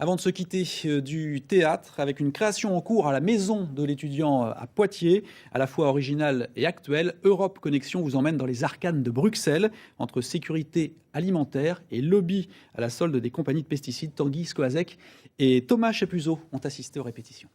Avant de se quitter du théâtre, avec une création en cours à la Maison de l'étudiant à Poitiers, à la fois originale et actuelle, Europe Connexion vous emmène dans les arcanes de Bruxelles, entre sécurité alimentaire et lobby à la solde des compagnies de pesticides. Tanguy Skoazek et Thomas Chapuzot ont assisté aux répétitions.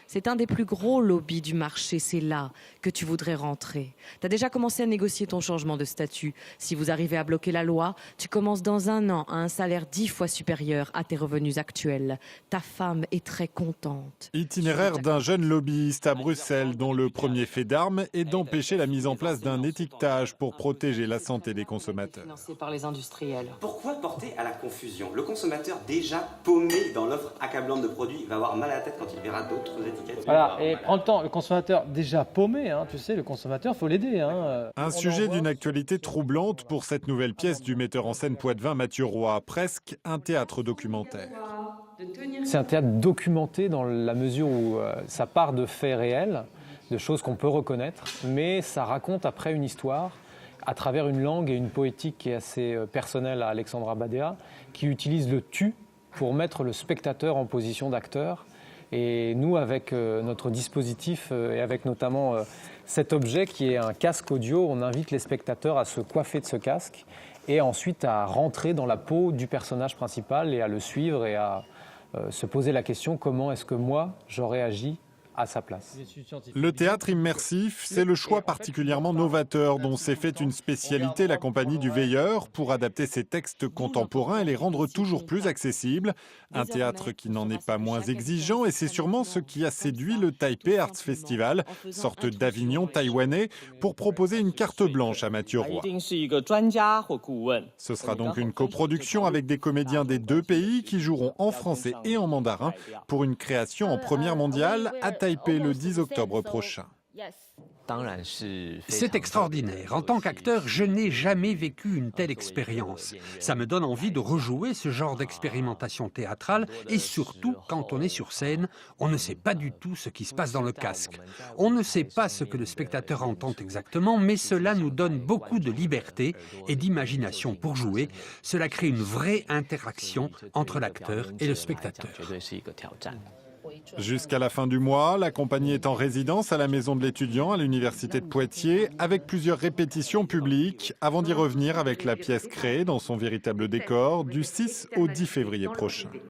C'est un des plus gros lobbies du marché, c'est là que tu voudrais rentrer. Tu as déjà commencé à négocier ton changement de statut. Si vous arrivez à bloquer la loi, tu commences dans un an à un salaire 10 fois supérieur à tes revenus actuels. Ta femme est très contente. Itinéraire d'un jeune lobbyiste à Bruxelles dont le premier fait d'armes est d'empêcher la mise en place d'un étiquetage pour protéger la santé des consommateurs. Financé par les industriels. Pourquoi porter à la confusion? Le consommateur déjà paumé dans l'offre accablante de produits va avoir mal à la tête quand il verra d'autres étiquettes. Voilà, et prends le temps, le consommateur déjà paumé, tu sais, le consommateur, faut l'aider. Un sujet d'une actualité troublante pour cette nouvelle pièce du metteur en scène poitevin Mathieu Roy, presque un théâtre documentaire. C'est un théâtre documenté dans la mesure où ça part de faits réels, de choses qu'on peut reconnaître, mais ça raconte après une histoire à travers une langue et une poétique qui est assez personnelle à Alexandra Badea, qui utilise le tu pour mettre le spectateur en position d'acteur. Et nous, avec notre dispositif et avec notamment cet objet qui est un casque audio, on invite les spectateurs à se coiffer de ce casque et ensuite à rentrer dans la peau du personnage principal et à le suivre et à se poser la question comment est-ce que moi j'aurais agi à sa place. Le théâtre immersif, c'est le choix particulièrement novateur dont s'est fait une spécialité la compagnie du Veilleur pour adapter ses textes contemporains et les rendre toujours plus accessibles. Un théâtre qui n'en est pas moins exigeant et c'est sûrement ce qui a séduit le Taipei Arts Festival, sorte d'Avignon taïwanais, pour proposer une carte blanche à Mathieu Roy. Ce sera donc une coproduction avec des comédiens des deux pays qui joueront en français et en mandarin pour une création en première mondiale à Taipei le 10 octobre prochain. C'est extraordinaire. En tant qu'acteur, je n'ai jamais vécu une telle expérience. Ça me donne envie de rejouer ce genre d'expérimentation théâtrale et surtout, quand on est sur scène, on ne sait pas du tout ce qui se passe dans le casque. On ne sait pas ce que le spectateur entend exactement, mais cela nous donne beaucoup de liberté et d'imagination pour jouer. Cela crée une vraie interaction entre l'acteur et le spectateur. Jusqu'à la fin du mois, la compagnie est en résidence à la Maison de l'étudiant à l'Université de Poitiers avec plusieurs répétitions publiques avant d'y revenir avec la pièce créée dans son véritable décor du 6 au 10 février prochain.